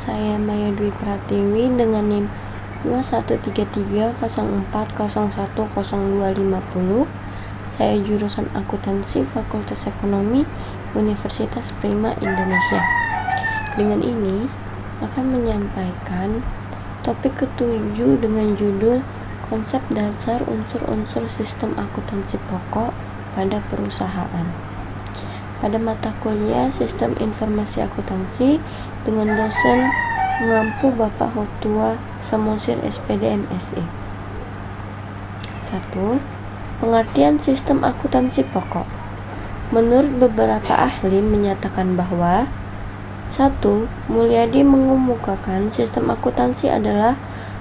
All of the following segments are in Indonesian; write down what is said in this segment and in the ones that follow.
saya Maya Dwi Pratiwi dengan NIM 213304010250. Saya jurusan akuntansi Fakultas Ekonomi Universitas Prima Indonesia. Dengan ini akan menyampaikan topik ketujuh dengan judul konsep dasar unsur-unsur sistem akuntansi pokok pada perusahaan. Pada mata kuliah Sistem Informasi Akuntansi dengan dosen mengampu Bapak Hotua Samosir SPD MSI. 1. Pengertian sistem akuntansi pokok. Menurut beberapa ahli menyatakan bahwa 1. Mulyadi mengemukakan sistem akuntansi adalah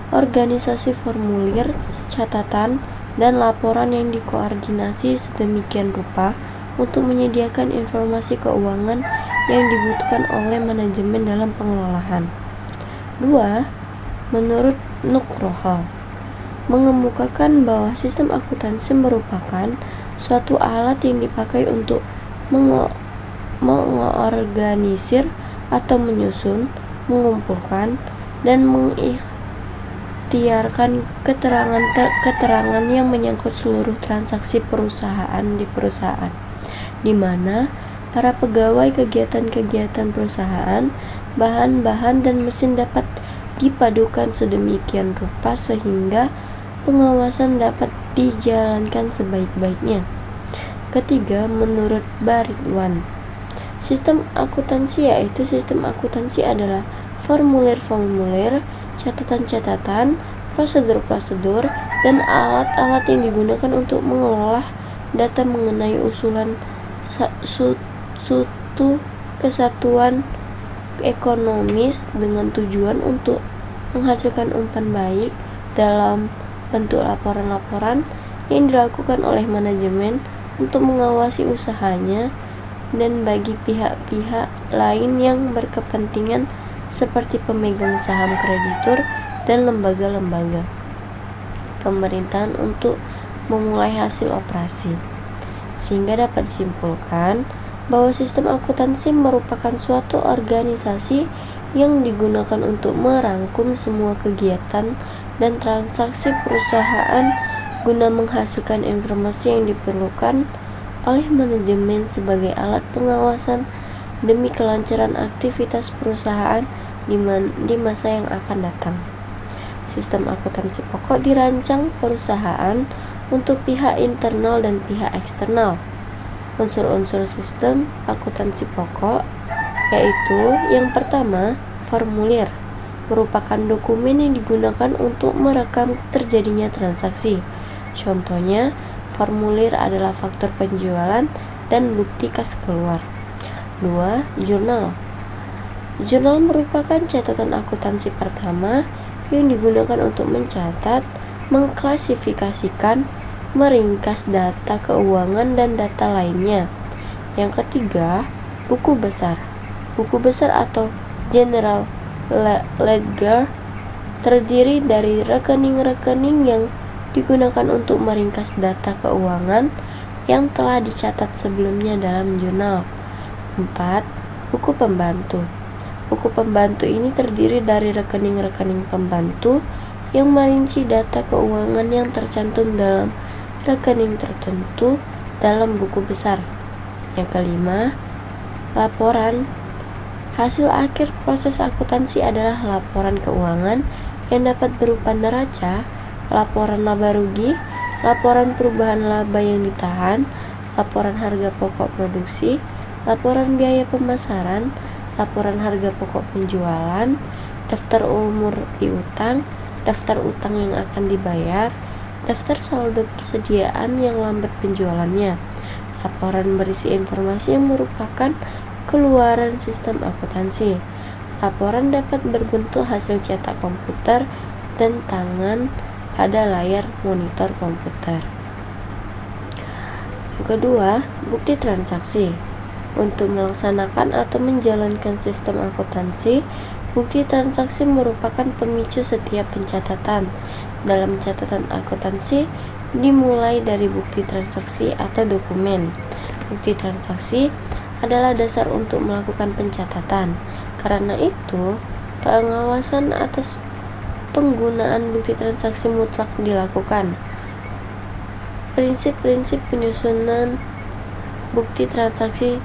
organisasi formulir, catatan, dan laporan yang dikoordinasi sedemikian rupa untuk menyediakan informasi keuangan yang dibutuhkan oleh manajemen dalam pengelolaan. 2. Menurut Nugroho, mengemukakan bahwa sistem akuntansi merupakan suatu alat yang dipakai untuk mengorganisir atau menyusun, mengumpulkan, dan mengikhtiarkan keterangan yang menyangkut seluruh transaksi perusahaan di perusahaan, di mana para pegawai kegiatan-kegiatan perusahaan, bahan-bahan dan mesin dapat dipadukan sedemikian rupa sehingga pengawasan dapat dijalankan sebaik-baiknya. Ketiga, menurut Baridwan, sistem akuntansi yaitu sistem akuntansi adalah formulir-formulir, catatan-catatan, prosedur-prosedur, dan alat-alat yang digunakan untuk mengelola data mengenai usulan suatu kesatuan ekonomis dengan tujuan untuk menghasilkan umpan baik dalam bentuk laporan-laporan yang dilakukan oleh manajemen untuk mengawasi usahanya dan bagi pihak-pihak lain yang berkepentingan seperti pemegang saham, kreditur, dan lembaga-lembaga pemerintahan untuk memulai hasil operasi. Sehingga dapat disimpulkan bahwa sistem akuntansi merupakan suatu organisasi yang digunakan untuk merangkum semua kegiatan dan transaksi perusahaan guna menghasilkan informasi yang diperlukan oleh manajemen sebagai alat pengawasan demi kelancaran aktivitas perusahaan di masa yang akan datang. Sistem akuntansi pokok dirancang perusahaan untuk pihak internal dan pihak eksternal. Unsur-unsur sistem akuntansi pokok yaitu yang pertama, formulir, merupakan dokumen yang digunakan untuk merekam terjadinya transaksi. Contohnya, formulir adalah faktur penjualan dan bukti kas keluar. 2. Jurnal. Jurnal merupakan catatan akuntansi pertama yang digunakan untuk mencatat, mengklasifikasikan, meringkas data keuangan dan data lainnya. Yang ketiga, buku besar. Buku besar atau general ledger terdiri dari rekening-rekening yang digunakan untuk meringkas data keuangan yang telah dicatat sebelumnya dalam jurnal. 4. Buku pembantu. Buku pembantu ini terdiri dari rekening-rekening pembantu yang merinci data keuangan yang tercantum dalam rekening tertentu dalam buku besar. Yang kelima, laporan. Hasil akhir proses akuntansi adalah laporan keuangan yang dapat berupa neraca, laporan laba rugi, laporan perubahan laba yang ditahan, laporan harga pokok produksi, laporan biaya pemasaran, laporan harga pokok penjualan, daftar umur piutang, daftar utang yang akan dibayar, daftar saldo persediaan yang lambat penjualannya. Laporan berisi informasi yang merupakan keluaran sistem akuntansi. Laporan dapat berbentuk hasil cetak komputer dan tangan pada layar monitor komputer. Yang kedua, bukti transaksi. Untuk melaksanakan atau menjalankan sistem akuntansi, bukti transaksi merupakan pemicu setiap pencatatan. Dalam catatan akuntansi dimulai dari bukti transaksi atau dokumen. Bukti transaksi adalah dasar untuk melakukan pencatatan. Karena itu, Pengawasan atas penggunaan bukti transaksi mutlak dilakukan. Prinsip-prinsip penyusunan bukti transaksi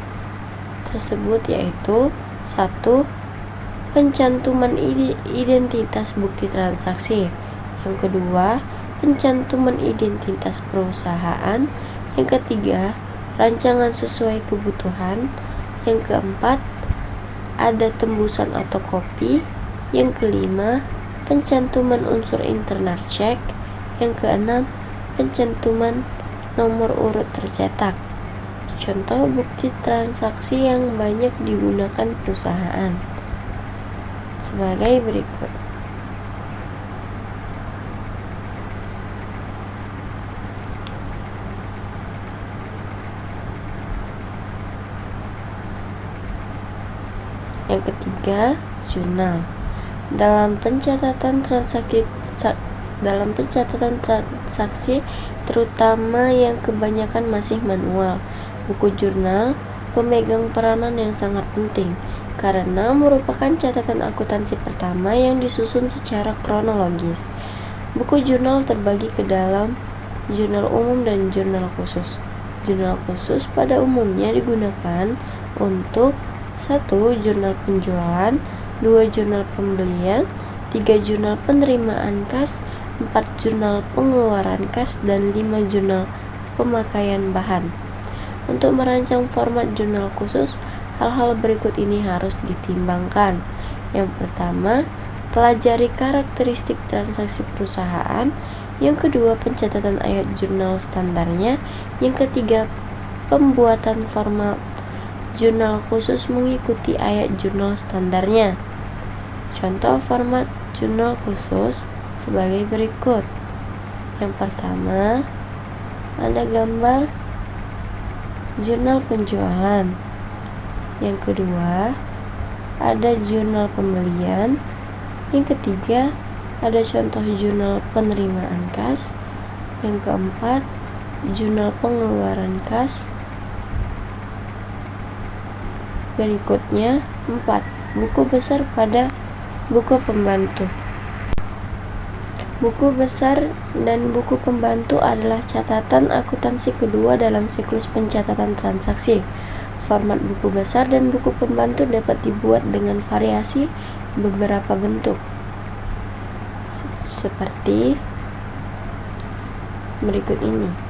tersebut yaitu: 1. Pencantuman identitas bukti transaksi. Yang kedua, pencantuman identitas perusahaan. Yang ketiga, rancangan sesuai kebutuhan. Yang keempat, ada tembusan atau kopi. Yang kelima, pencantuman unsur internal check. Yang keenam, pencantuman nomor urut tercetak. Contoh bukti transaksi yang banyak digunakan perusahaan sebagai berikut. Yang ketiga, jurnal. Dalam pencatatan transaksi terutama yang kebanyakan masih manual, buku jurnal pemegang peranan yang sangat penting karena merupakan catatan akuntansi pertama yang disusun secara kronologis. Buku jurnal terbagi ke dalam jurnal umum dan jurnal khusus. Jurnal khusus pada umumnya digunakan untuk 1. Jurnal penjualan, 2. Jurnal pembelian, 3. Jurnal penerimaan kas, 4. Jurnal pengeluaran kas, dan 5. Jurnal pemakaian bahan. Untuk merancang format jurnal khusus, hal-hal berikut ini harus ditimbangkan. Yang pertama, pelajari karakteristik transaksi perusahaan. Yang kedua, pencatatan ayat jurnal standarnya. Yang ketiga, pembuatan format jurnal khusus mengikuti ayat jurnal standarnya. Contoh format jurnal khusus sebagai berikut. Yang pertama, ada gambar jurnal penjualan. Yang kedua, ada jurnal pembelian. Yang ketiga, ada contoh jurnal penerimaan kas. Yang keempat, jurnal pengeluaran kas. Berikutnya, 4. Buku besar pada buku pembantu. Buku besar dan buku pembantu adalah catatan akuntansi kedua dalam siklus pencatatan transaksi. Format buku besar dan buku pembantu dapat dibuat dengan variasi beberapa bentuk, seperti berikut ini.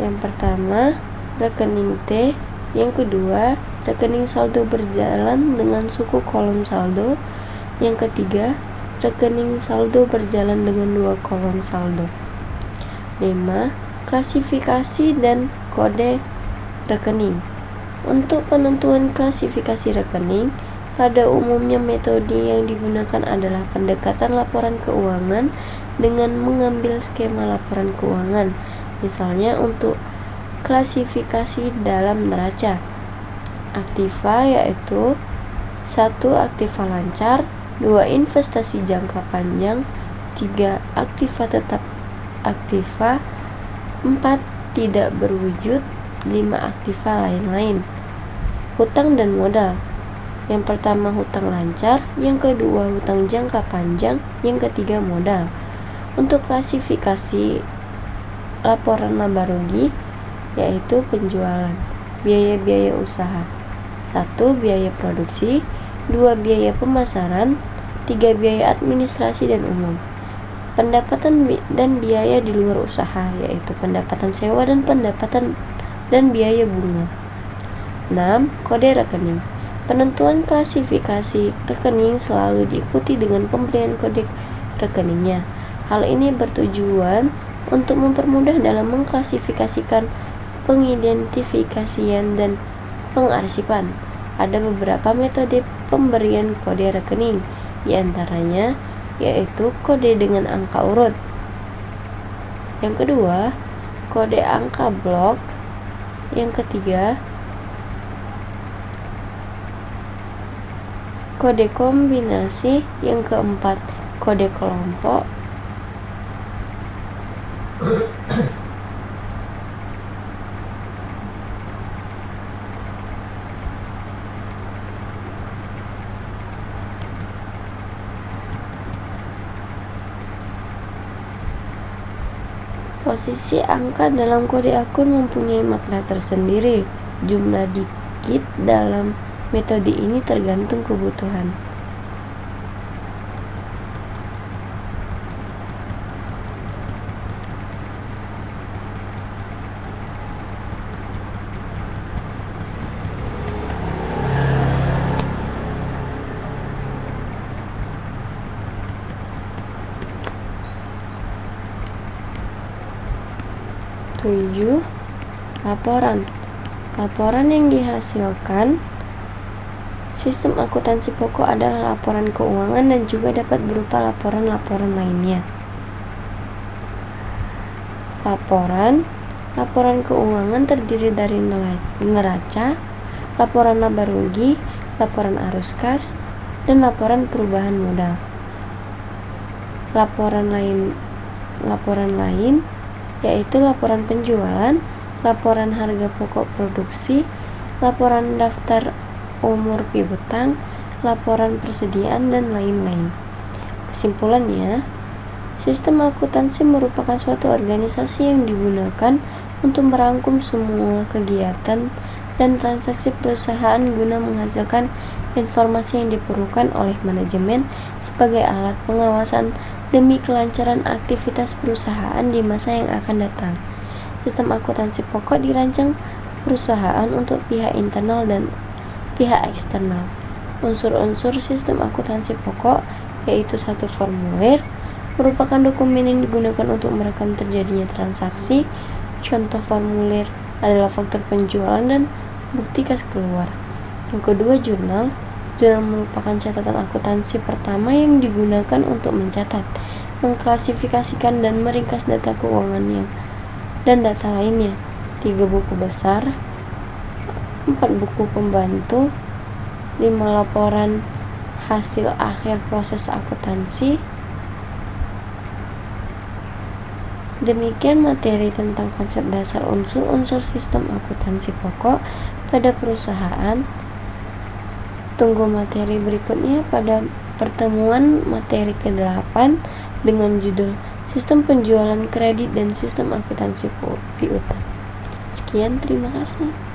Yang pertama, rekening T. Yang kedua, rekening saldo berjalan dengan suku kolom saldo. Yang ketiga, rekening saldo berjalan dengan 2 kolom saldo. 5. Klasifikasi dan kode rekening. Untuk penentuan klasifikasi rekening, pada umumnya metode yang digunakan adalah pendekatan laporan keuangan dengan mengambil skema laporan keuangan. Misalnya untuk klasifikasi dalam neraca, aktiva yaitu 1. Aktiva lancar, 2. Investasi jangka panjang, 3. Aktiva tetap aktiva, 4. Tidak berwujud, 5. Aktiva lain-lain. Hutang dan modal. Yang pertama hutang lancar, yang kedua hutang jangka panjang, yang ketiga modal. Untuk klasifikasi laporan laba rugi yaitu penjualan, biaya-biaya usaha. 1. Biaya produksi, 2. Biaya pemasaran, 3. Biaya administrasi dan umum. Pendapatan dan biaya di luar usaha yaitu pendapatan sewa dan pendapatan dan biaya bunga. 6. Kode rekening. Penentuan klasifikasi rekening selalu diikuti dengan pemberian kode rekeningnya. Hal ini bertujuan untuk mempermudah dalam mengklasifikasikan, pengidentifikasian, dan pengarsipan. Ada beberapa metode pemberian kode rekening, diantaranya yaitu kode dengan angka urut. Yang kedua, kode angka blok. Yang ketiga, kode kombinasi. Yang keempat, kode kelompok. Posisi angka dalam kode akun mempunyai makna tersendiri. Jumlah digit dalam metode ini tergantung kebutuhan. Laporan. Laporan yang dihasilkan sistem akuntansi pokok adalah laporan keuangan dan juga dapat berupa laporan-laporan lainnya. Laporan keuangan terdiri dari neraca, laporan laba rugi, laporan arus kas, dan laporan perubahan modal. Laporan lain yaitu laporan penjualan, laporan harga pokok produksi, laporan daftar umur piutang, laporan persediaan, dan lain-lain. Kesimpulannya, sistem akuntansi merupakan suatu organisasi yang digunakan untuk merangkum semua kegiatan dan transaksi perusahaan guna menghasilkan informasi yang diperlukan oleh manajemen sebagai alat pengawasan demi kelancaran aktivitas perusahaan di masa yang akan datang. Sistem akuntansi pokok dirancang perusahaan untuk pihak internal dan pihak eksternal. Unsur-unsur sistem akuntansi pokok yaitu satu formulir, merupakan dokumen yang digunakan untuk merekam terjadinya transaksi. Contoh formulir adalah faktur penjualan dan bukti kas keluar. Yang kedua, jurnal. Jurnal merupakan catatan akuntansi pertama yang digunakan untuk mencatat, mengklasifikasikan, dan meringkas data keuangan dan data lainnya. 3 buku besar, 4 buku pembantu, 5 laporan hasil akhir proses akuntansi. Demikian materi tentang konsep dasar unsur-unsur sistem akuntansi pokok pada perusahaan. Tunggu materi berikutnya pada pertemuan materi ke-8 dengan judul Sistem Penjualan Kredit dan Sistem Akuntansi Piutang. Sekian, terima kasih.